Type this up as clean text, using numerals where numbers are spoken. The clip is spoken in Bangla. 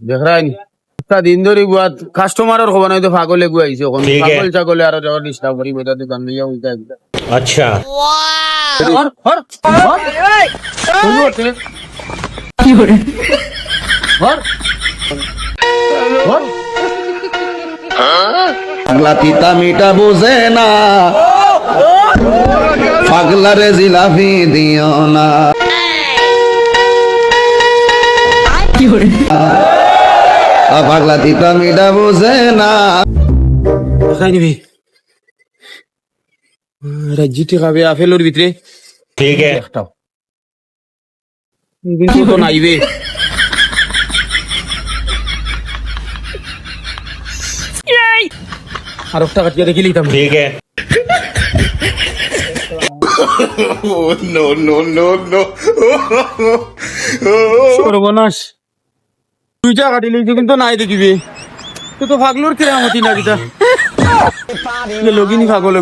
দেখরাইন দিন ধরে গুয়াত কাস্টমারের খবর নাই তো পাগলে গুয়াইছে ওখানে ঠিক পাগল ছাগলে আর যখন ডিস্টার্ব করি বেটা দোকান লইয়া উল্টা একদম अच्छा হর হর হর শুরু হচ্ছে হর হর পাগলা তিতা মিটা বুঝে না পাগলারে জিলাপি দিও না পাগলা তিতা মিটা বুঝে না দেখাই নিবি রাজ্যটি খাবে আপেলের ভিতরে ठीक है একটাও কিন্তু তো নাইবে আর একটা কাটিয়ে দেখি লিতাম ठीक है সর্বনাশ দুইটা কাটি লইছে কিন্তু নাই দেখিবে তো তো ফাগলোর কেরামতি না কিটা লগিনি ফাগল